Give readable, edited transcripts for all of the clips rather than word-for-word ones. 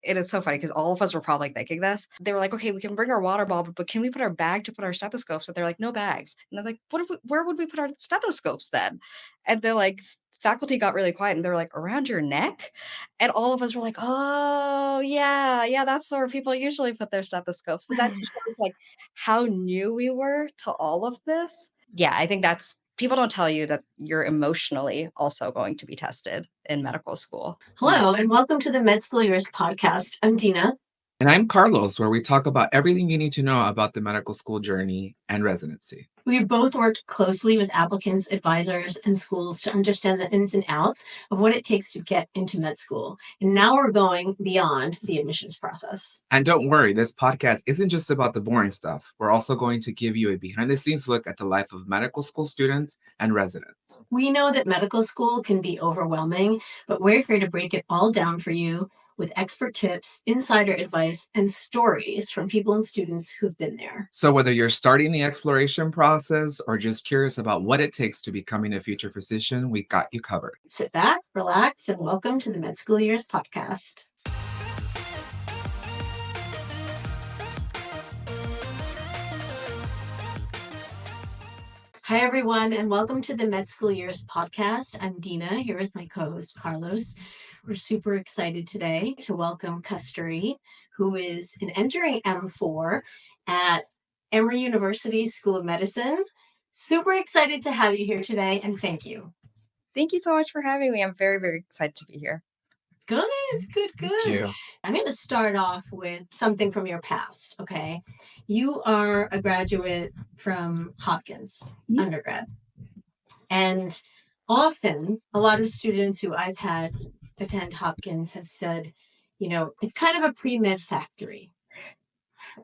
it is so funny because all of us were probably thinking this. They were like, okay, we can bring our water bottle, but can we put our bag to put our stethoscopes? And they're like, no bags. And they're like, where would we put our stethoscopes then? And they're like, faculty got really quiet and they're like, around your neck? And all of us were like, oh, yeah, yeah, that's where people usually put their stethoscopes. But that just shows like how new we were to all of this. Yeah, I think that's people don't tell you that you're emotionally also going to be tested in medical school. Hello, and welcome to the Med School Years podcast. I'm Deana. And I'm Carlos, where we talk about everything you need to know about the medical school journey and residency. We've both worked closely with applicants, advisors, and schools to understand the ins and outs of what it takes to get into med school. And now we're going beyond the admissions process. And don't worry, this podcast isn't just about the boring stuff. We're also going to give you a behind the scenes look at the life of medical school students and residents. We know that medical school can be overwhelming, but we're here to break it all down for you with expert tips, insider advice, and stories from people and students who've been there. So whether you're starting the exploration process or just curious about what it takes to becoming a future physician, we got you covered. Sit back, relax, and welcome to the Med School Years podcast. Hi, everyone, and welcome to the Med School Years podcast. I'm Deana, here with my co-host, Carlos. We're super excited today to welcome Kasthuri, who is entering M4 at Emory University School of Medicine. Super excited to have you here today, and thank you. Thank you so much for having me. I'm very, very excited to be here. Good. Thank you. I'm going to start off with something from your past, okay? You are a graduate from Hopkins, undergrad. And often, a lot of students who I've had attend Hopkins have said, you know, it's kind of a pre-med factory,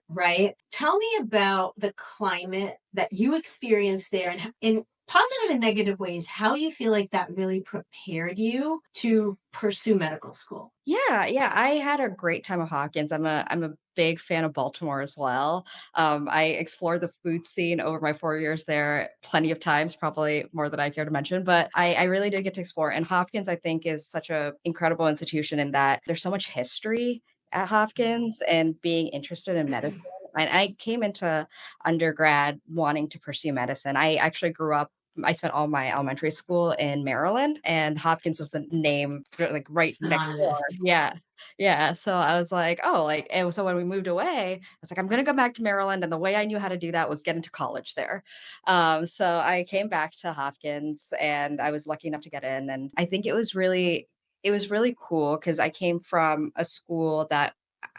right? Tell me about the climate that you experienced there and in positive and negative ways, how you feel like that really prepared you to pursue medical school. Yeah, I had a great time at Hopkins. I'm a big fan of Baltimore as well. I explored the food scene over my 4 years there plenty of times, probably more than I care to mention, but I really did get to explore. And Hopkins, I think, is such an incredible institution in that there's so much history at Hopkins and being interested in medicine. And I came into undergrad wanting to pursue medicine. I actually grew up I spent all my elementary school in Maryland, and Hopkins was the name like right next door. Yeah. Yeah. So I was like, oh, like, and so when we moved away, I was like, I'm going to go back to Maryland. And the way I knew how to do that was get into college there. So I came back to Hopkins and I was lucky enough to get in. And I think it was really cool because I came from a school that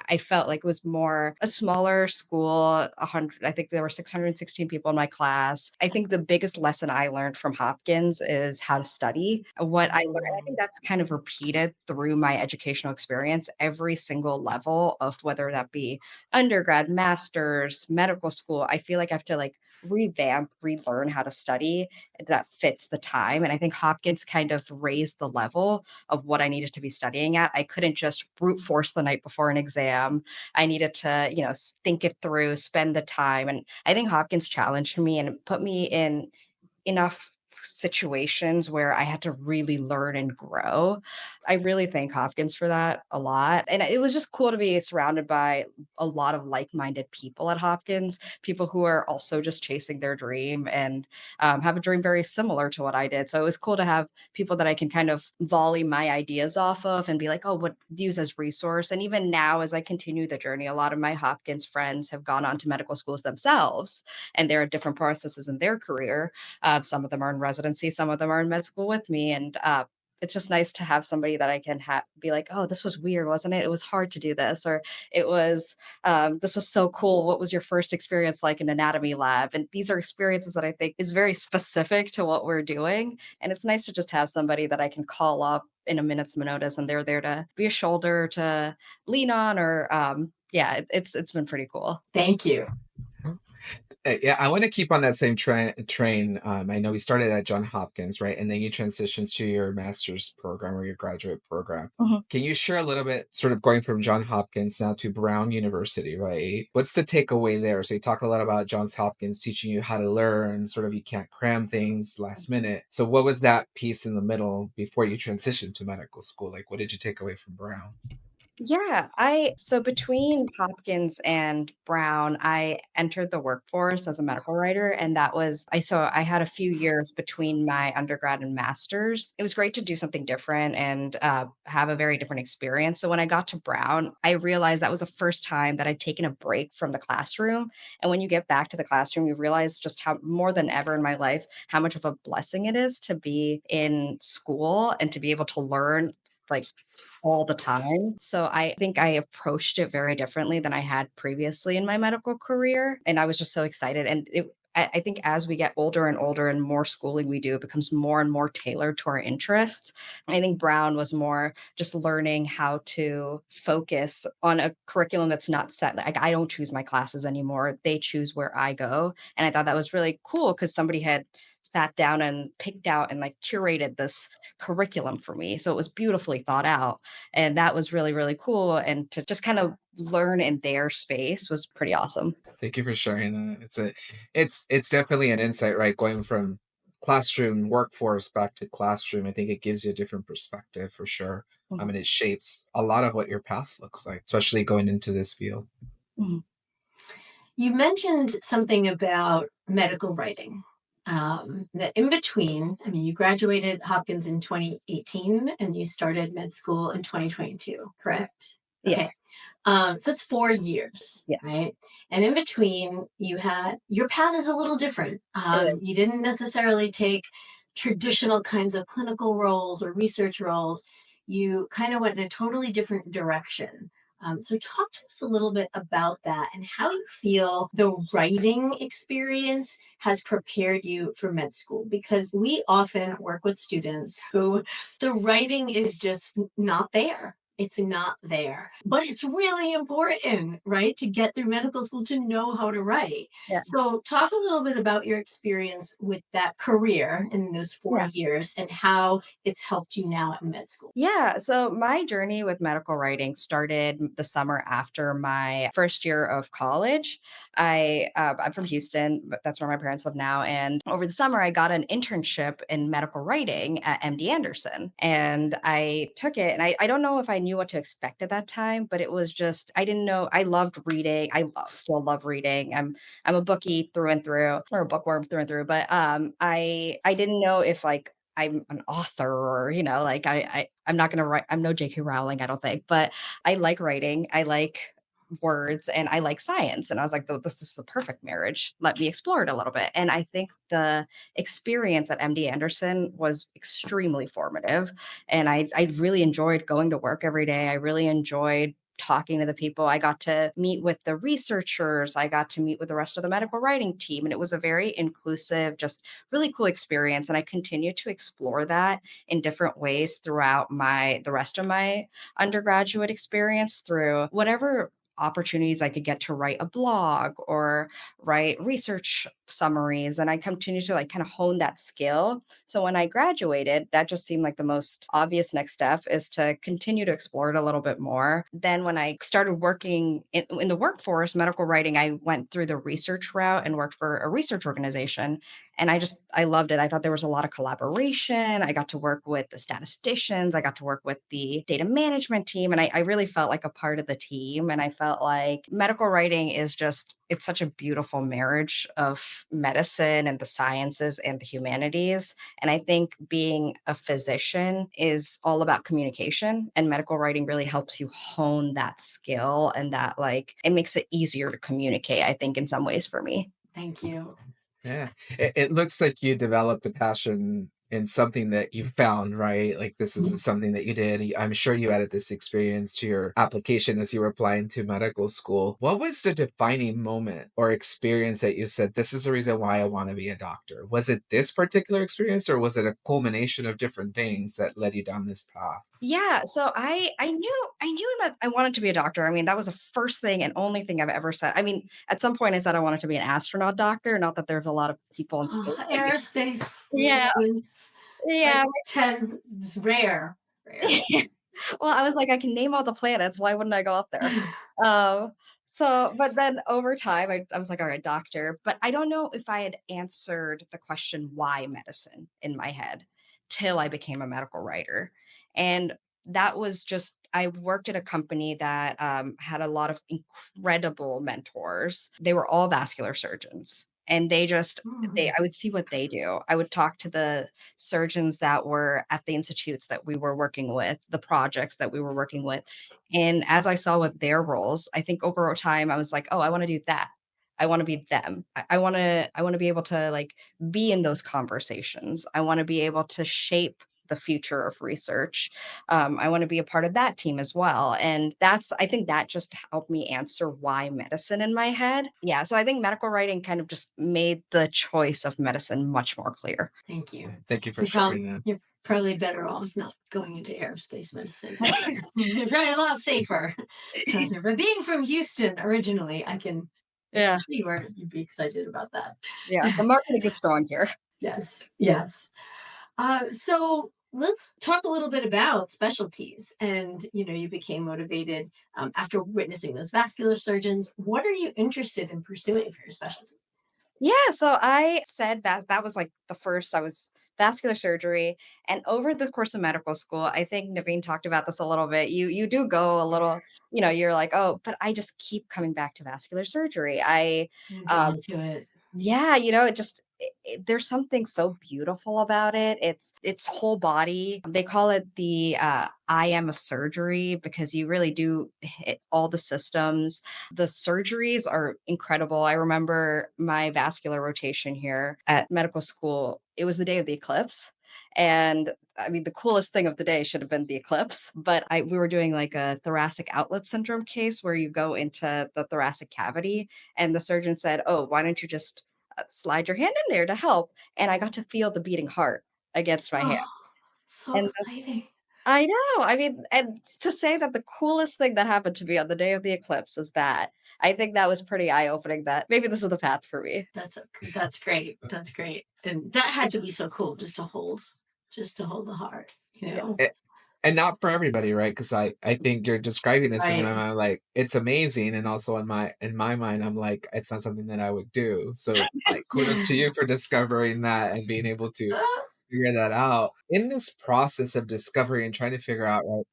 I felt like was more a smaller school, 100, I think there were 616 people in my class. I think the biggest lesson I learned from Hopkins is how to study. What I learned, I think that's kind of repeated through my educational experience, every single level of whether that be undergrad, master's, medical school. I feel like I have to like relearn how to study that fits the time. And I think Hopkins kind of raised the level of what I needed to be studying at. I couldn't just brute force the night before an exam. I needed to, think it through, spend the time. And I think Hopkins challenged me and put me in enough situations where I had to really learn and grow. I really thank Hopkins for that a lot. And it was just cool to be surrounded by a lot of like-minded people at Hopkins, people who are also just chasing their dream and have a dream very similar to what I did. So it was cool to have people that I can kind of volley my ideas off of and be like, oh, what use as resource. And even now, as I continue the journey, a lot of my Hopkins friends have gone on to medical schools themselves, and there are different processes in their career. Some of them are in residency, some of them are in med school with me. And it's just nice to have somebody that I can be like, oh, this was weird, wasn't it? It was hard to do this, or it was, this was so cool. What was your first experience like in anatomy lab? And these are experiences that I think is very specific to what we're doing. And it's nice to just have somebody that I can call up in a minute's notice and they're there to be a shoulder to lean on, or it's been pretty cool. Thank you. Yeah, I want to keep on that same train. I know we started at Johns Hopkins, right? And then you transitioned to your master's program or your graduate program. Mm-hmm. Can you share a little bit, sort of going from Johns Hopkins now to Brown University, right? What's the takeaway there? So you talk a lot about Johns Hopkins teaching you how to learn, sort of you can't cram things last minute. So what was that piece in the middle before you transitioned to medical school? Like, what did you take away from Brown? Yeah, so between Hopkins and Brown, I entered the workforce as a medical writer, and I had a few years between my undergrad and master's. It was great to do something different and have a very different experience. So when I got to Brown, I realized that was the first time that I'd taken a break from the classroom. And when you get back to the classroom, you realize just how more than ever in my life, how much of a blessing it is to be in school and to be able to learn like all the time. So I think I approached it very differently than I had previously in my medical career. And I was just so excited. I think as we get older and older and more schooling we do, it becomes more and more tailored to our interests. I think Brown was more just learning how to focus on a curriculum that's not set. Like I don't choose my classes anymore. They choose where I go. And I thought that was really cool because somebody had sat down and picked out and like curated this curriculum for me. So it was beautifully thought out. And that was really, really cool. And to just kind of learn in their space was pretty awesome. Thank you for sharing that. It's definitely an insight, right? Going from classroom workforce back to classroom, I think it gives you a different perspective for sure. I Mhm, mean, it shapes a lot of what your path looks like, especially going into this field. mhm. You mentioned something about medical writing. That in between, I mean, you graduated Hopkins in 2018 and you started med school in 2022, correct? Okay. Yes. So it's 4 years, Yeah. right? And in between, you had your path is a little different. It is. You didn't necessarily take traditional kinds of clinical roles or research roles. You kind of went in a totally different direction. So, talk to us a little bit about that and how you feel the writing experience has prepared you for med school. Because we often work with students who the writing is just not there. It's not there. But it's really important, right, to get through medical school to know how to write. Yeah. So, talk a little bit about your experience with that career in those four Yeah. years and how it's helped you now at med school. Yeah. So my journey with medical writing started the summer after my first year of college. I'm from Houston, but that's where my parents live now. And over the summer, I got an internship in medical writing at MD Anderson, and I took it. And I don't know if I knew what to expect at that time, but it was just I didn't know. I loved reading. Still love reading. I'm a bookie through and through, or a bookworm through and through. But I didn't know if like I'm an author or, like I'm not gonna write, I'm no JK Rowling, I don't think, but I like writing. I like words and I like science. And I was like, this is the perfect marriage. Let me explore it a little bit. And I think the experience at MD Anderson was extremely formative. And I really enjoyed going to work every day. I really enjoyed talking to the people. I got to meet with the researchers. I got to meet with the rest of the medical writing team. And it was a very inclusive, just really cool experience. And I continue to explore that in different ways throughout the rest of my undergraduate experience through whatever opportunities I could get to write a blog or write research summaries. And I continue to like kind of hone that skill. So when I graduated, that just seemed like the most obvious next step is to continue to explore it a little bit more. Then when I started working in the workforce, medical writing, I went through the research route and worked for a research organization. And I loved it. I thought there was a lot of collaboration. I got to work with the statisticians. I got to work with the data management team. And I really felt like a part of the team. And I felt like medical writing it's such a beautiful marriage of medicine and the sciences and the humanities. And I think being a physician is all about communication, and medical writing really helps you hone that skill and that like it makes it easier to communicate, I think, in some ways for me. Thank you. Yeah. It looks like you developed a passion in something that you found, right? Like this is something that you did. I'm sure you added this experience to your application as you were applying to medical school. What was the defining moment or experience that you said, this is the reason why I want to be a doctor? Was it this particular experience or was it a culmination of different things that led you down this path? Yeah, so I knew that I wanted to be a doctor. I mean, that was the first thing and only thing I've ever said. I mean, at some point I said I wanted to be an astronaut doctor, not that there's a lot of people in Oh, space that be. aerospace Yeah, makes sense. It's like yeah. 10, it's rare. Rare. Well, I was like, I can name all the planets. Why wouldn't I go up there? Um, but then over time, I was like, all right, doctor. But I don't know if I had answered the question, why medicine in my head till I became a medical writer. And that was just, I worked at a company that had a lot of incredible mentors. They were all vascular surgeons. And Mm. I would see what they do. I would talk to the surgeons that were at the institutes that we were working with, the projects that we were working with. And as I saw with their roles, I think over time I was like, oh, I want to do that. I want to be them. I want to be able to like be in those conversations. I want to be able to shape the future of research. I want to be a part of that team as well. And I think that just helped me answer why medicine in my head. Yeah. So I think medical writing kind of just made the choice of medicine much more clear. Thank you. Thank you for sharing that. You're probably better off not going into aerospace medicine. You're probably a lot safer. But being from Houston originally, I can Yeah. see where you'd be excited about that. Yeah. The marketing is strong here. Yes, yes. So let's talk a little bit about specialties. And you became motivated after witnessing those vascular surgeons. What are you interested in pursuing for your specialty? Yeah, so I said that was like the first I was vascular surgery. And over the course of medical school, I think Naveen talked about this a little bit. You do go a little, you're like, oh, but I just keep coming back to vascular surgery. You're Um, drawn to it. yeah, it just there's something so beautiful about it. It's whole body. They call it the I am a surgery because you really do hit all the systems. The surgeries are incredible. I remember my vascular rotation here at medical school. It was the day of the eclipse. And I mean, the coolest thing of the day should have been the eclipse, but we were doing like a thoracic outlet syndrome case where you go into the thoracic cavity, and the surgeon said, "Oh, why don't you just slide your hand in there to help?" And I got to feel the beating heart against my hand. Oh, so And exciting. I know. I mean, and to say that the coolest thing that happened to me on the day of the eclipse is that, I think that was pretty eye opening that maybe this is the path for me. That's great. That's great. And that had to be so cool just to hold the heart, Yes. And not for everybody, right? Because I think you're describing this, and in Right. my mind, like it's amazing, and also in my mind, I'm like it's not something that I would do. So like kudos to you for discovering that and being able to figure that out in this process of discovery and trying to figure out right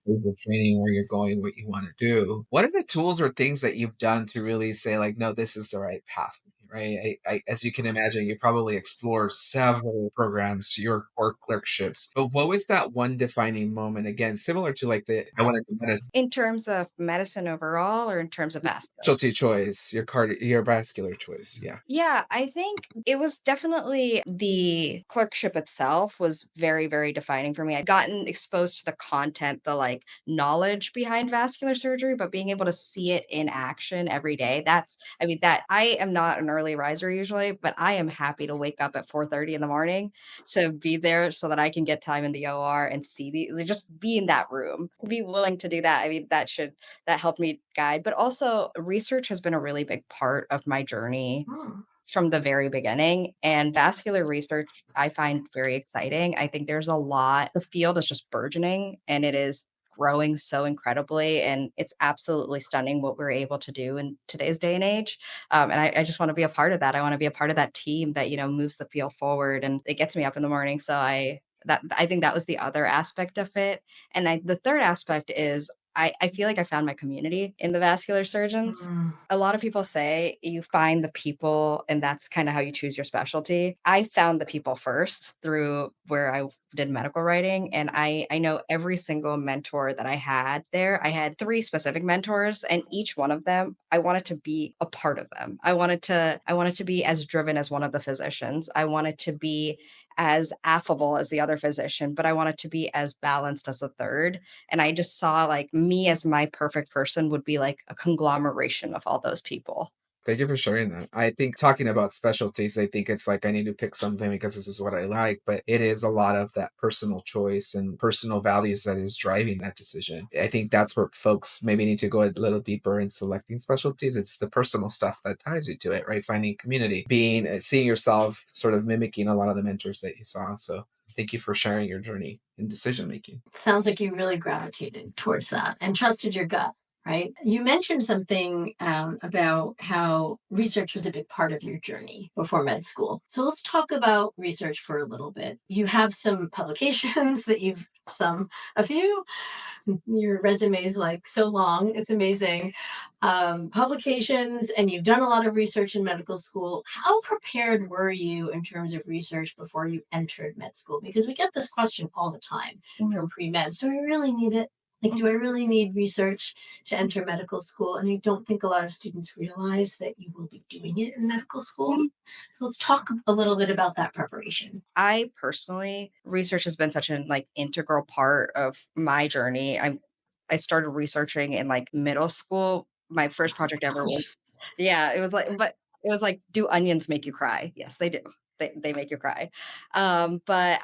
phase of training where you're going, what you want to do. What are the tools or things that you've done to really say like, no, this is the right path for me, right? As you can imagine, you probably explored several programs, your core clerkships, but what was that one defining moment? Again, similar to like the I want to do medicine In terms of medicine overall or in terms of vascular? specialty choice, your vascular choice, yeah. Yeah, I think it was definitely the clerkship itself was very, very defining for me. I'd gotten exposed to the content, the like knowledge behind vascular surgery, but being able to see it in action every day. I mean, that I am not an early riser usually, but I am happy to wake up at 4:30 in the morning to be there so that I can get time in the OR and see just be in that room, be willing to do that. I mean, that helped me guide, but also research has been a really big part of my journey Hmm. from the very beginning. And vascular research, I find very exciting. I think there's a lot, the field is just burgeoning and it is growing so incredibly. And it's absolutely stunning what we're able to do in today's day and age. And I just want to be a part of that. I want to be a part of that team that, moves the field forward and it gets me up in the morning. So I think that was the other aspect of it. And the third aspect is I feel like I found my community in the vascular surgeons. Hmm. A lot of people say you find the people and that's kind of how you choose your specialty. I found the people first through where I did medical writing, and I know every single mentor that I had there. I had 3 specific mentors, and each one of them I wanted to be a part of them. I wanted to be as driven as one of the physicians. I wanted to be as affable as the other physician, but I wanted to be as balanced as the third. And I just saw like me as my perfect person would be like a conglomeration of all those people. Thank you for sharing that. I think talking about specialties, I think it's like I need to pick something because this is what I like, but it is a lot of that personal choice and personal values that is driving that decision. I think that's where folks maybe need to go a little deeper in selecting specialties. It's the personal stuff that ties you to it, right? Finding community, seeing yourself sort of mimicking a lot of the mentors that you saw. So thank you for sharing your journey in decision making. Sounds like you really gravitated towards that and trusted your gut, right? You mentioned something about how research was a big part of your journey before med school. So let's talk about research for a little bit. You have some publications that you've a few. Your resume is like so long. It's amazing. Publications, and you've done a lot of research in medical school. How prepared were you in terms of research before you entered med school? Because we get this question all the time from Mhm. pre-meds. Do I really need it? Like, do I really need research to enter medical school? And I don't think a lot of students realize that you will be doing it in medical school. So let's talk a little bit about that preparation. I personally, research has been such an like integral part of my journey. I started researching in like middle school. My first project ever Gosh. was, yeah, it was like, but it was like, do onions make you cry? Yes, they do. They make you cry. But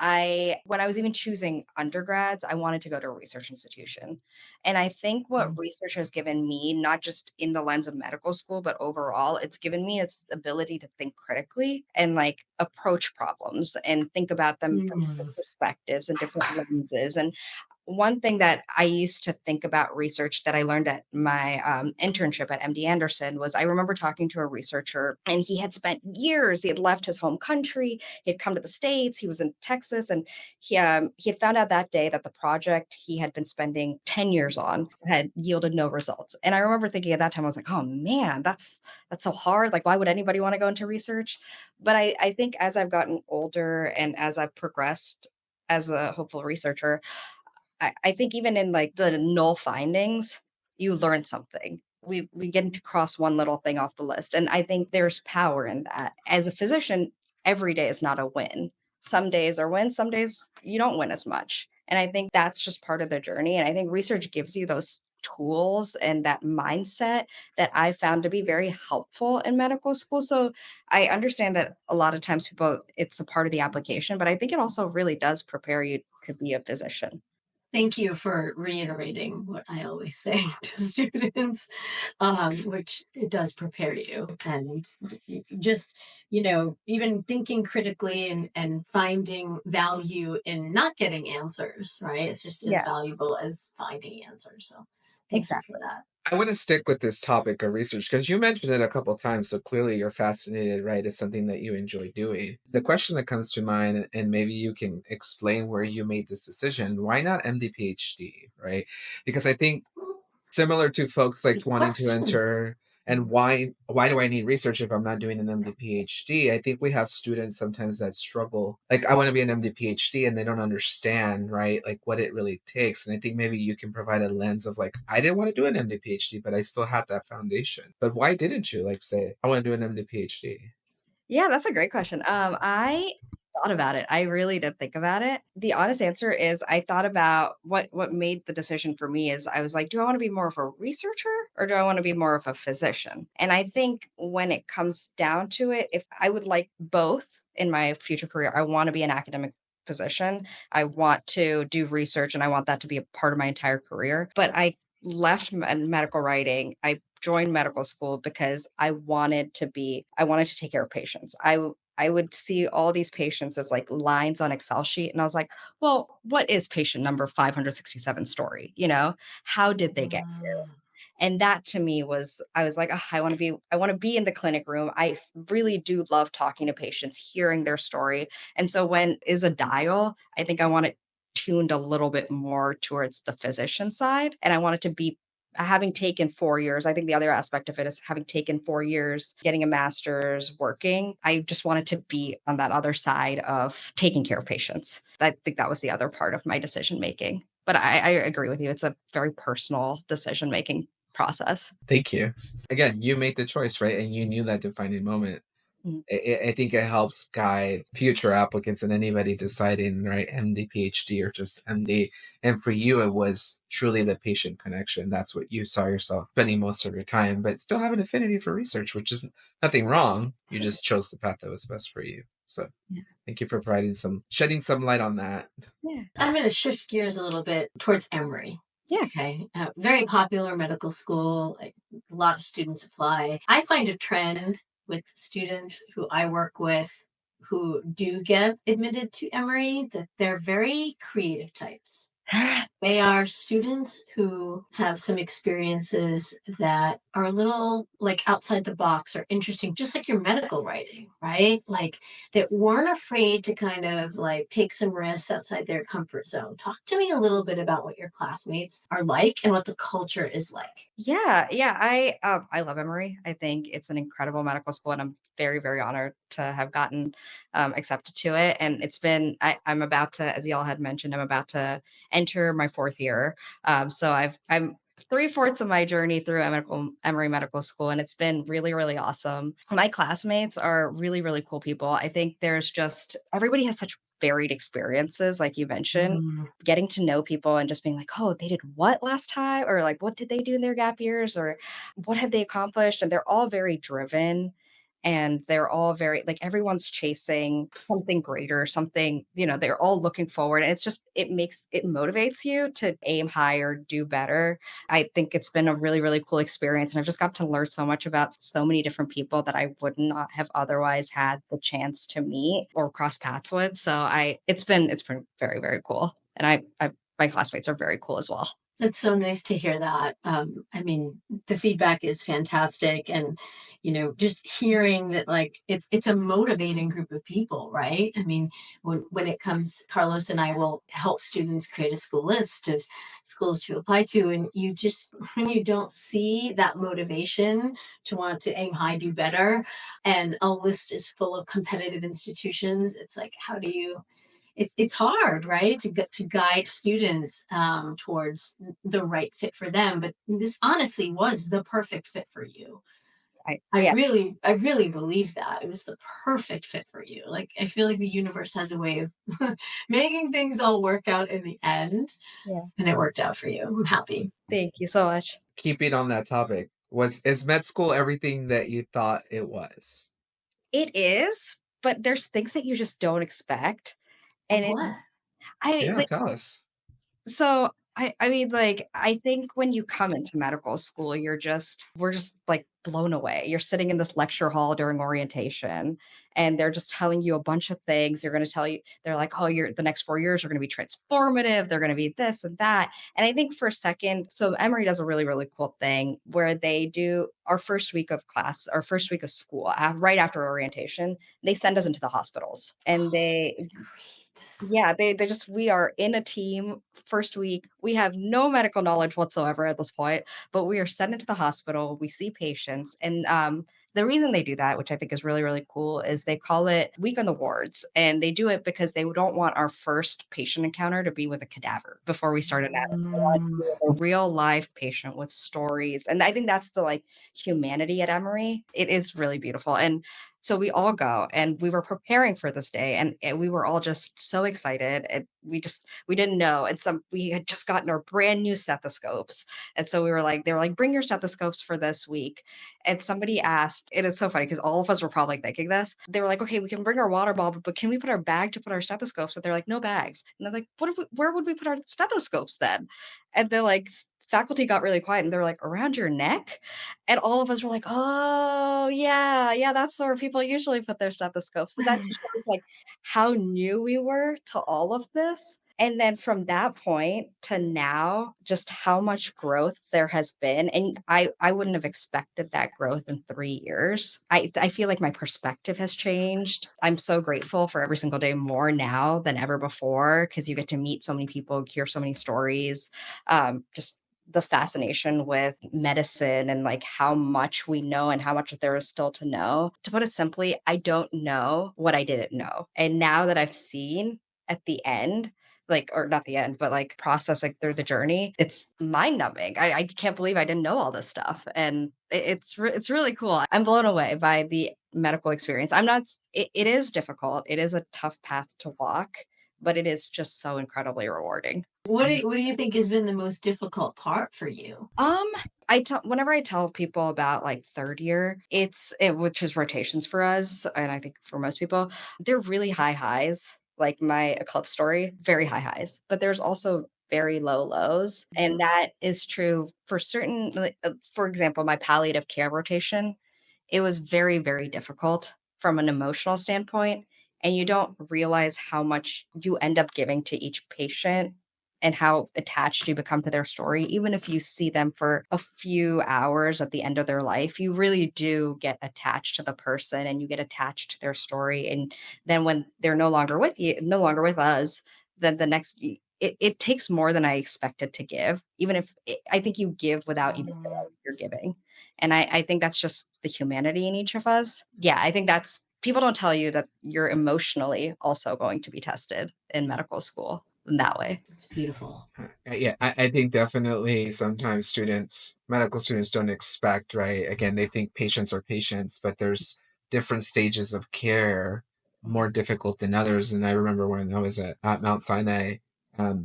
when I was even choosing undergrads, I wanted to go to a research institution. And I think what research has given me, not just in the lens of medical school, but overall, it's given me its ability to think critically and like approach problems and think about them from Mm. different perspectives and different lenses. And one thing that I used to think about research that I learned at my internship at MD Anderson was I remember talking to a researcher and he had spent years, he had left his home country, he had come to the States, he was in Texas, and he had found out that day that the project he had been spending 10 years on had yielded no results. And I remember thinking at that time, I was like, oh man, that's so hard. Like, why would anybody want to go into research? But I think as I've gotten older and as I've progressed as a hopeful researcher, I think even in like the null findings, you learn something. We get to cross one little thing off the list. And I think there's power in that. As a physician, every day is not a win. Some days are wins, some days you don't win as much. And I think that's just part of the journey. And I think research gives you those tools and that mindset that I found to be very helpful in medical school. So I understand that a lot of times people, it's a part of the application, but I think it also really does prepare you to be a physician. Thank you for reiterating what I always say to students, which it does prepare you. And just, even thinking critically and finding value in not getting answers, right? It's just as Yeah, valuable as finding answers. So thank you for exactly. that. I want to stick with this topic of research because you mentioned it a couple times, so clearly you're fascinated, right? It's something that you enjoy doing. The question that comes to mind, and maybe you can explain where you made this decision, why not MD PhD, right? Because I think similar to folks like Good wanting to question. enter and why do I need research if I'm not doing an MD PhD? I think we have students sometimes that struggle. Like I want to be an MD PhD and they don't understand, right? Like what it really takes. And I think maybe you can provide a lens of like, I didn't want to do an MD PhD, but I still had that foundation. But why didn't you like say, I want to do an MD PhD? Yeah, that's a great question. I thought about it. I really did think about it. The honest answer is I thought about what made the decision for me is I was like, do I want to be more of a researcher or do I want to be more of a physician? And I think when it comes down to it, if I would like both in my future career, I want to be an academic physician. I want to do research and I want that to be a part of my entire career. But I left medical writing. I joined medical school because I wanted to take care of patients. I would see all these patients as like lines on Excel sheet and I was like, well, what is patient number 567 story? How did they get here? Mm. And that to me was I was like, "Ugh, I want to be in the clinic room. Really do love talking to patients, hearing their story. And so when is a dial, I think I want it tuned a little bit more towards the physician side. And I want it to be having taken 4 years. I think the other aspect of it is having taken 4 years, getting a master's, working. I just wanted to be on that other side of taking care of patients. I think that was the other part of my decision making. But I agree with you. It's a very personal decision making process. Thank you. Again, you made the choice, right? And you knew that defining moment. Mm. I think it helps guide future applicants and anybody deciding, right, MD, PhD, or just MD. And for you, it was truly the patient connection. That's what you saw yourself spending most of your time, but still have an affinity for research, which is nothing wrong. You just chose the path that was best for you. So Yeah. thank you for shedding some light on that. Yeah. I'm going to shift gears a little bit towards Emory. Yeah. Okay. Very popular medical school. Like, a lot of students apply. I find a trend with students who I work with who do get admitted to Emory that they're very creative types. They are students who have some experiences that are a little like outside the box or interesting, just like your medical writing, right? Like that weren't afraid to kind of like take some risks outside their comfort zone. Talk to me a little bit about what your classmates are like and what the culture is like. Yeah, I love Emory. I think it's an incredible medical school, and I'm very, very honored to have gotten accepted to it. And it's been I'm about to, as y'all had mentioned, I'm about to enter my fourth year. I'm three-fourths of my journey through Emory Medical School, and it's been really, really awesome. My classmates are really, really cool people. I think there's just everybody has such varied experiences, like you mentioned, Mm. getting to know people and just being like, "Oh, they did what last time?" Or like, "What did they do in their gap years?" Or "What have they accomplished?" And they're all very driven, and they're all very like, everyone's chasing something greater, something, they're all looking forward, and it motivates you to aim higher, do better. I think it's been a really, really cool experience, and I've just got to learn so much about so many different people that I would not have otherwise had the chance to meet or cross paths with. So I it's been very, very cool. And I my classmates are very cool as well. It's so nice to hear that. I mean, the feedback is fantastic, and just hearing that, like, it's a motivating group of people, right? I mean, when it comes, Carlos and I will help students create a school list of schools to apply to, and you just when you don't see that motivation to want to aim high, do better, and a list is full of competitive institutions, it's like, how do you it's hard, right, to guide students towards the right fit for them. But this honestly was the perfect fit for you. Yeah. I really believe that it was the perfect fit for you. Like I feel like the universe has a way of making things all work out in the end, Yeah. and it worked out for you. I'm happy. Thank you so much. Keeping on that topic, is med school everything that you thought it was? It is, but there's things that you just don't expect. And Like it what? I Yeah, like tell us. So, I mean, like, I think when you come into medical school, we're just, like, blown away. You're sitting in this lecture hall during orientation, and they're just telling you a bunch of things. They're like, "Oh, the next 4 years are gonna be transformative. They're gonna be this and that." And I think for a second Emory does a really, really cool thing where they do our first week of school, right after orientation, they send us into the hospitals, and It's great. yeah, they just we are in a team first week. We have no medical knowledge whatsoever at this point, but we are sent into the hospital. We see patients. And the reason they do that, which I think is really, really cool, is they call it Week on the Wards. And they do it because they don't want our first patient encounter to be with a cadaver before we start anatomy. They want it to Mm. be with a real live patient with stories. And I think that's the like humanity at Emory. It is really beautiful. And so we all go, and we were preparing for this day, and we were all just so excited, and we didn't know, and we had just gotten our brand new stethoscopes, and so they were like, "Bring your stethoscopes for this week," and somebody asked, and it's so funny because all of us were probably thinking this. They were like, "Okay, we can bring our water bottle, but can we put our bag to put our stethoscopes?" And they're like, "No bags," and they're like, "Where would we put our stethoscopes then?" And they're like, faculty got really quiet, and they're like, "Around your neck?" And all of us were like, "Oh, yeah, yeah, that's where people usually put their stethoscopes." But that just shows, like, how new we were to all of this. And then from that point to now, just how much growth there has been, and I wouldn't have expected that growth in 3 years. I feel like my perspective has changed. I'm so grateful for every single day more now than ever before because you get to meet so many people, hear so many stories, just the fascination with medicine and like how much we know and how much there is still to know. To put it simply, I don't know what I didn't know. And now that I've seen at the end, like, or not the end, but like processing through the journey, it's mind numbing. I can't believe I didn't know all this stuff. And it's really cool. I'm blown away by the medical experience. I'm not, it is difficult. It is a tough path to walk, but it is just so incredibly rewarding. What do you think has been the most difficult part for you? Um, whenever I tell people about like third year, which is rotations for us, and I think for most people, they're really high highs. Like my eclipse story, very high highs, but there's also very low lows, and that is true for certain. For example, my palliative care rotation, it was very, very difficult from an emotional standpoint, and you don't realize how much you end up giving to each patient and how attached you become to their story. Even if you see them for a few hours at the end of their life, you really do get attached to the person and you get attached to their story. And then when they're no longer with you, no longer with us, then the next, it takes more than I expected to give, even if I think you give without even Mhm. realizing you're giving. And I think that's just the humanity in each of us. Yeah, I think that's people don't tell you that you're emotionally also going to be tested in medical school in that way. It's beautiful. Yeah, I think definitely sometimes medical students don't expect, right? Again, they think patients are patients, but there's different stages of care, more difficult than others. And I remember when I was at Mount Sinai,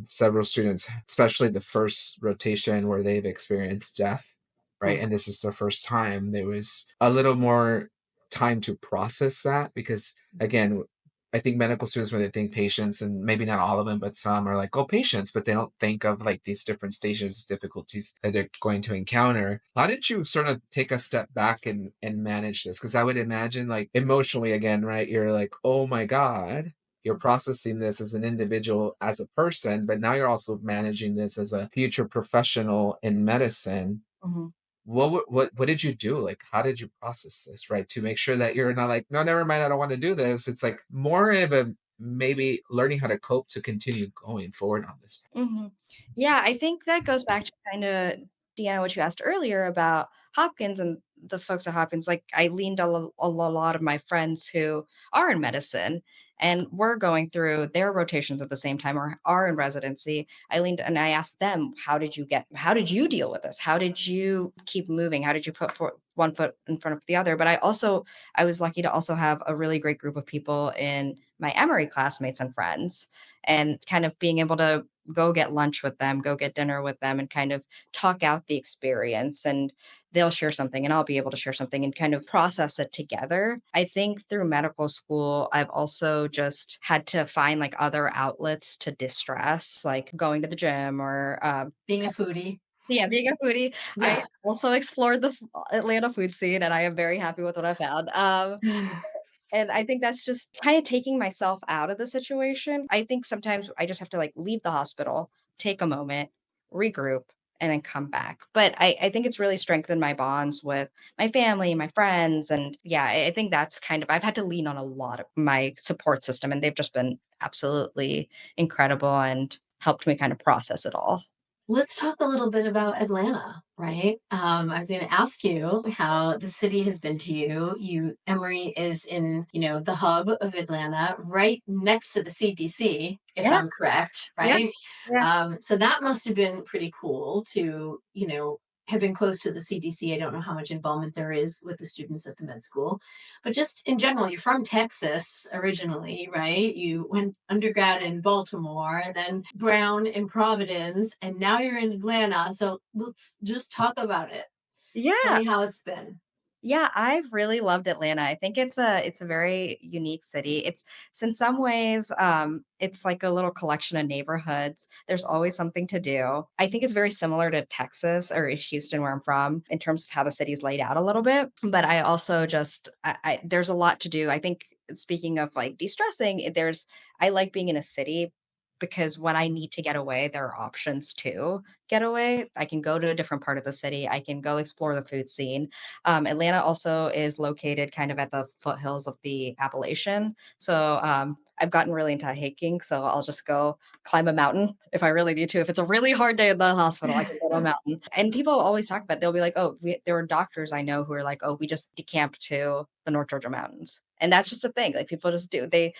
several students, especially the first rotation where they've experienced death, right? Mhm. And this is their first time, there was a little more time to process that because, again, I think medical students, when they think patients, and maybe not all of them, but some are like, oh, patients, but they don't think of like these different stages, difficulties that they're going to encounter. How did you sort of take a step back and manage this? Because I would imagine, like, emotionally, again, right? You're like, oh my God, you're processing this as an individual, as a person, but now you're also managing this as a future professional in medicine. Mhm. What did you do? Like, how did you process this, right? To make sure that you're not like, no, never mind, I don't want to do this. It's like more of a maybe learning how to cope to continue going forward on this. Mhm. Yeah, I think that goes back to kinda, Deanna, what you asked earlier about Hopkins and the folks at Hopkins. Like, I leaned a lot of my friends who are in medicine and were going through their rotations at the same time or are in residency. I leaned and I asked them, how did you deal with this? How did you keep moving? How did you put one foot in front of the other? But I was lucky to also have a really great group of people in my Emory classmates and friends, and kind of being able to go get lunch with them, go get dinner with them, and kind of talk out the experience. And they'll share something, and I'll be able to share something and kind of process it together. I think through medical school, I've also just had to find like other outlets to distress, like going to the gym or, Being a foodie. yeah, being a foodie. I Yeah. also explored the Atlanta food scene, and I am very happy with what I found. And I think that's just kinda taking myself out of the situation. I think sometimes I just have to, like, leave the hospital, take a moment, regroup, and then come back. But I think it's really strengthened my bonds with my family, my friends, and yeah, I think that's kind of I've had to lean on a lot of my support system, and they've just been absolutely incredible and helped me kind of process it all. Let's talk a little bit about Atlanta, right? I was going to ask you how the city has been to you. Emory is in, the hub of Atlanta, right next to the CDC, if Yeah, I'm correct, yeah, right? yeah. So that must have been pretty cool to, have been close to the CDC. I don't know how much involvement there is with the students at the med school, but just in general, you're from Texas originally, right? You went undergrad in Baltimore, then Brown in Providence, and now you're in Atlanta. So let's just talk about it. Tell Yeah. me how it's been. Yeah, I've really loved Atlanta. I think it's a very unique city. It's in some ways, it's like a little collection of neighborhoods. There's always something to do. I think it's very similar to Texas or Houston, where I'm from, in terms of how the city's laid out a little bit. But I also just, there's a lot to do. I think speaking of like de-stressing, I like being in a city because when I need to get away, there are options to get away. I can go to a different part of the city. I can go explore the food scene. Atlanta also is located kind of at the foothills of the Appalachian. So I've gotten really into hiking. So I'll just go climb a mountain if I really need to. If it's a really hard day in the hospital, I can go to a mountain. And people always talk about, they'll be like, oh, there are doctors I know who are like, oh, we just decamped to the North Georgia mountains. And that's just a thing. Like people just do. They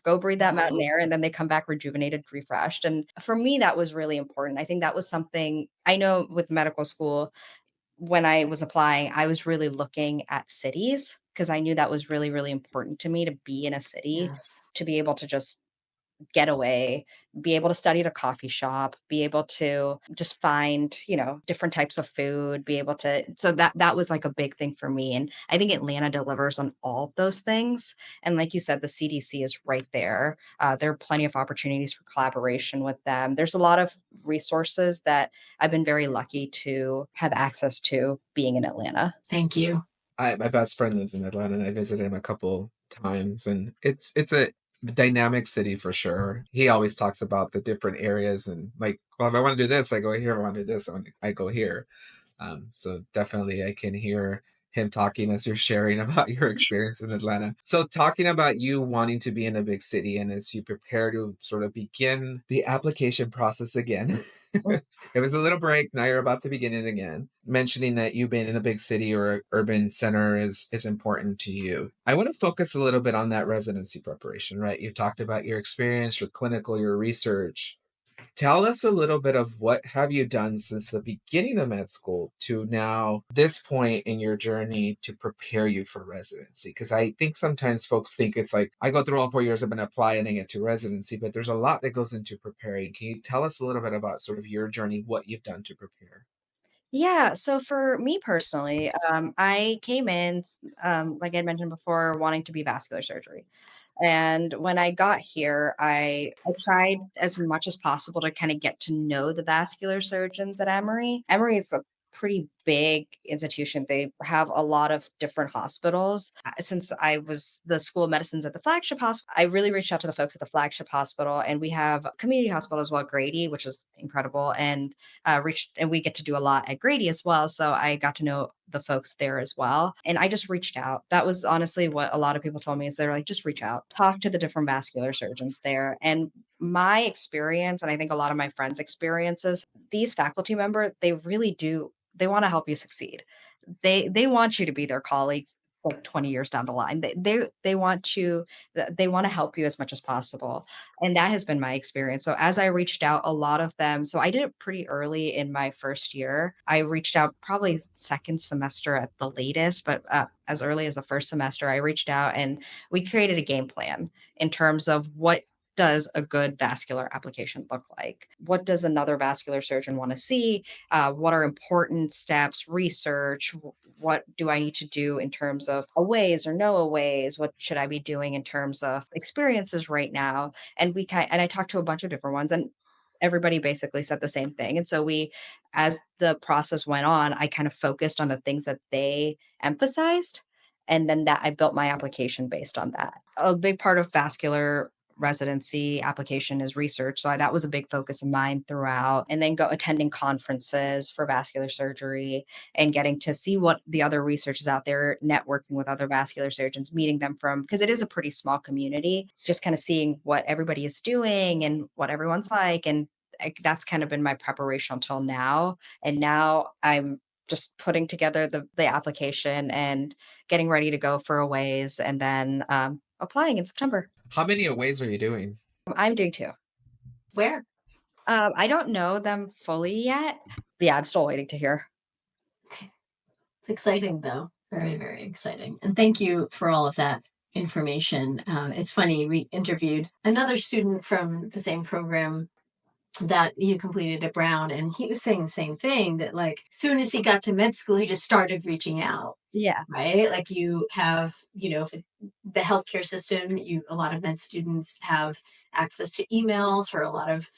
go breathe that mountain air and then they come back rejuvenated, refreshed. And for me, that was really important. I think that was something I know with medical school when I was applying, I was really looking at cities because I knew that was really, really important to me to be in a city, Yes. to be able to just get away, be able to study at a coffee shop, be able to just find, different types of food, be able to so that was like a big thing for me. And I think Atlanta delivers on all of those things. And like you said, the CDC is right there. There are plenty of opportunities for collaboration with them. There's a lot of resources that I've been very lucky to have access to being in Atlanta. Thank you. My best friend lives in Atlanta, and I visited him a couple times, and it's a The dynamic city for sure. He always talks about the different areas and like, well, if I want to do this, I go here. If I want to do this, I go here. So definitely I can hear him talking as you're sharing about your experience in Atlanta. So talking about you wanting to be in a big city and as you prepare to sort of begin the application process again. It was a little break. Now you're about to begin it again. Mentioning that you've been in a big city or an urban center is important to you. I want to focus a little bit on that residency preparation, right? You talked about your experience, your clinical, your research. Tell us a little bit of what have you done since the beginning of med school to now this point in your journey to prepare you for residency? Because I think sometimes folks think it's like, I go through all 4 years, I'm going to apply and then get to residency, but there's a lot that goes into preparing. Can you tell us a little bit about sort of your journey, what you've done to prepare? Yeah, so for me personally, I came in, like I mentioned before, wanting to be vascular surgery. And when I got here, I tried as much as possible to kind of get to know the vascular surgeons at Emory. Emory is a pretty big institution. They have a lot of different hospitals. Since I was the School of Medicine's at the flagship hospital, I really reached out to the folks at the flagship hospital, and we have a community hospital as well, Grady, which is incredible. And reached and we get to do a lot at Grady as well. So I got to know the folks there as well. And I just reached out. That was honestly what a lot of people told me is they're like, just reach out, talk to the different vascular surgeons there. And my experience, and I think a lot of my friends' experiences, these faculty members, they really do, they want to help you succeed. They want you to be their colleagues like 20 years down the line. They want you, they want to help you as much as possible. And that has been my experience. So as I reached out, a lot of them, so I did it pretty early in my first year. I reached out probably second semester at the latest, but as early as the first semester, I reached out and we created a game plan in terms of what does a good vascular application look like? What does another vascular surgeon want to see? What are important steps, research? What do I need to do in terms of aways or no aways? What should I be doing in terms of experiences right now? And I talked to a bunch of different ones, and everybody basically said the same thing. And so as the process went on, I kind of focused on the things that they emphasized. And then that I built my application based on that. A big part of vascular residency application is research. So that was a big focus of mine throughout. And then go attending conferences for vascular surgery and getting to see what the other research is out there, networking with other vascular surgeons, meeting them from, because it is a pretty small community, just kind of seeing what everybody is doing and what everyone's like. And that's kind of been my preparation until now. And now I'm just putting together the application and getting ready to go for a ways and then applying in September. How many aways are you doing? I'm doing 2. Where? I don't know them fully yet. Yeah, I'm still waiting to hear. Okay. It's exciting, though. Very, very exciting. And thank you for all of that information. It's funny, we interviewed another student from the same program that you completed at Brown, and he was saying the same thing that, like, soon as he got to med school, he just started reaching out. Yeah. Right? Like you have, the healthcare system, a lot of med students have access to emails for a lot of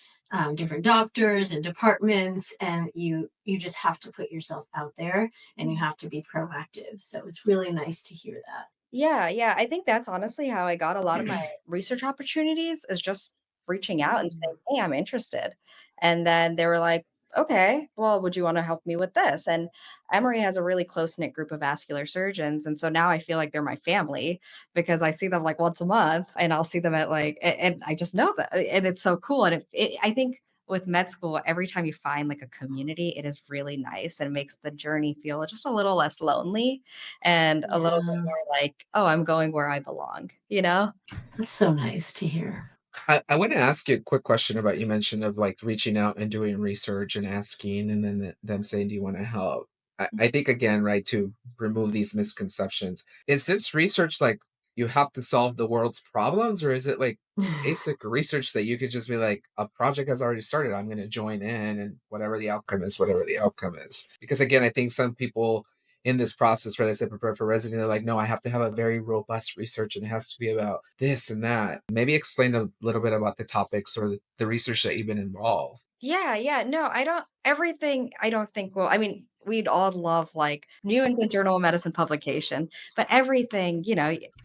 different doctors and departments, and you just have to put yourself out there and you have to be proactive. So it's really nice to hear that. Yeah, yeah. I think that's honestly how I got a lot of my research opportunities is just reaching out and saying, "Hey, I'm interested." And then they were like, "Okay, well, would you want to help me with this?" And Emory has a really close-knit group of vascular surgeons, and so now I feel like they're my family because I see them like once a month and I'll see them at like and I just know that and it's so cool and I think with med school, every time you find like a community, it is really nice and makes the journey feel just a little less lonely and a little bit Yeah, more like, "Oh, I'm going where I belong," you know? that's so nice to hear. I want to ask you a quick question about you mentioned of like reaching out and doing research and asking and then them saying, do you want to help? I think again, right, to remove these misconceptions, is this research like you have to solve the world's problems or is it like basic research that you could just be like, a project has already started, I'm going to join in and whatever the outcome is, whatever the outcome is. Because again, I think some people in this process, right, as they prepare for residency, they're like, no, I have to have a very robust research and it has to be about this and that. Maybe explain a little bit about the topics or the research that you've been involved. Yeah, yeah. No, I don't everything I don't think will I mean, we'd all love like New England Journal of Medicine publication, but everything,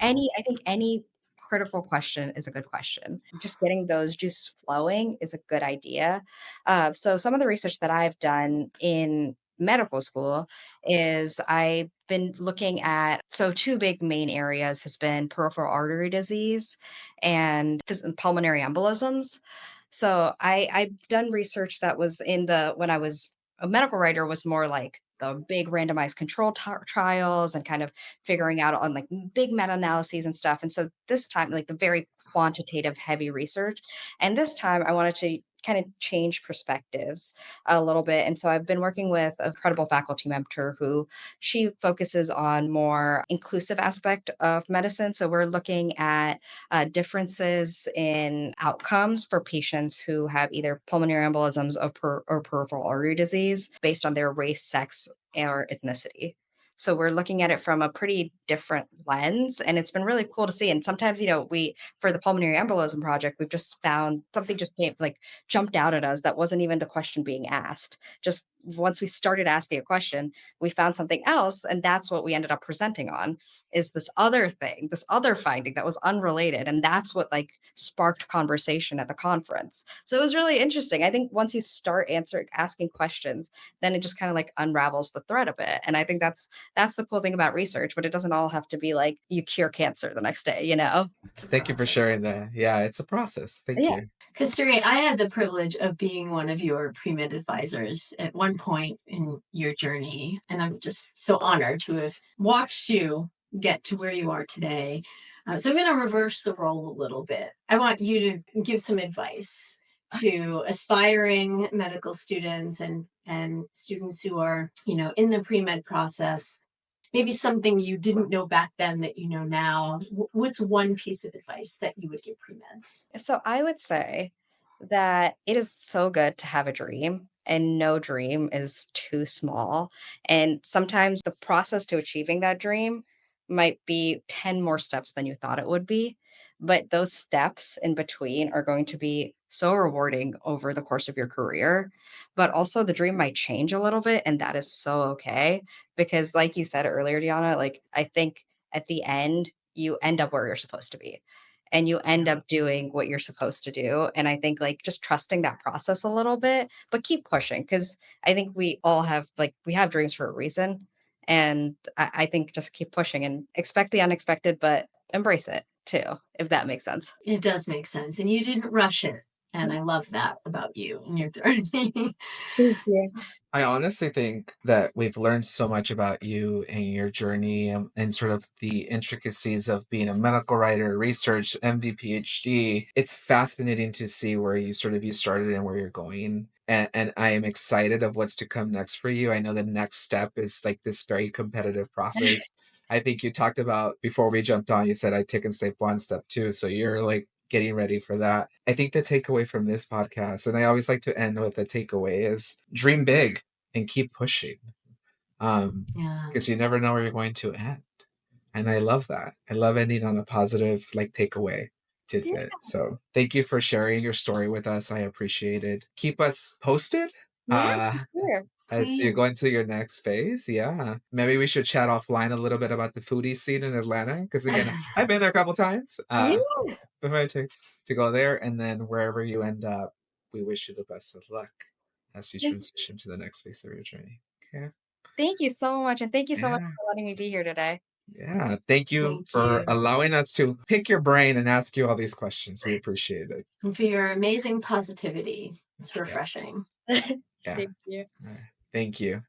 any I think any critical question is a good question. Just getting those juices flowing is a good idea. So some of the research that I've done in medical school is I've been looking at, so two big main areas has been peripheral artery disease and pulmonary embolisms. So I've done research that was in the, when I was a medical writer, was more like the big randomized control trials and kind of figuring out on like big meta-analyses and stuff. And so this time, like the very quantitative heavy research. And this time I wanted to kind of change perspectives a little bit. And so I've been working with a credible faculty mentor who she focuses on more inclusive aspect of medicine. So we're looking at differences in outcomes for patients who have either pulmonary embolisms or peripheral artery disease based on their race, sex, or ethnicity. So we're looking at it from a pretty different lens, and it's been really cool to see. And sometimes, we for the pulmonary embolism project, we've just found something just came like jumped out at us that wasn't even the question being asked. Just once we started asking a question, we found something else, and that's what we ended up presenting on is this other thing, this other finding that was unrelated. And that's what like sparked conversation at the conference. So it was really interesting. I think once you start asking questions, then it just kind of like unravels the thread a bit. And I think that's the cool thing about research, but it doesn't all have to be like you cure cancer the next day, you know? It's a Thank you for process. sharing that. Yeah, it's a process. Thank Yeah. you. Kasthuri, I had the privilege of being one of your pre-med advisors at one point in your journey, and I'm just so honored to have watched you get to where you are today. So I'm going to reverse the role a little bit. I want you to give some advice to aspiring medical students and students who are, in the pre-med process. Maybe something you didn't know back then that you know now. What's one piece of advice that you would give pre-meds? So I would say that it is so good to have a dream, and no dream is too small. And sometimes the process to achieving that dream might be 10 more steps than you thought it would be. But those steps in between are going to be so rewarding over the course of your career. But also, the dream might change a little bit, and that is so okay. Because, like you said earlier, Deanna, like I think at the end, you end up where you're supposed to be and you end up doing what you're supposed to do. And I think like just trusting that process a little bit, but keep pushing because I think we all have like we have dreams for a reason. And I think just keep pushing and expect the unexpected, but embrace it too, if that makes sense. It does make sense. And you didn't rush it. And I love that about you and your journey. Thank you. I honestly think that we've learned so much about you and your journey and sort of the intricacies of being a medical writer, research, MD, PhD. It's fascinating to see where you started and where you're going. And I am excited of what's to come next for you. I know the next step is like this very competitive process. I think you talked about before we jumped on, you said I'd taken step one, step two. So you're like getting ready for that. I think the takeaway from this podcast, and I always like to end with a takeaway, is dream big and keep pushing. Yeah. Because you never know where you're going to end. And I love that. I love ending on a positive like takeaway Yeah, tidbit. So thank you for sharing your story with us. I appreciate it. Keep us posted. yeah, Uh sure. as you Please. go into your next phase. Yeah. Maybe we should chat offline a little bit about the foodie scene in Atlanta. Because again, I've been there a couple times. Yeah. Before to go there, and then wherever you end up, we wish you the best of luck as you transition to the next phase of your journey. Okay. Thank you so much. And thank you so much Yeah. for letting me be here today. Yeah. Thank you Thank for you. allowing us to pick your brain and ask you all these questions. We appreciate it. And for your amazing positivity. It's Yeah. refreshing. Yeah. Thank you. All right. Thank you.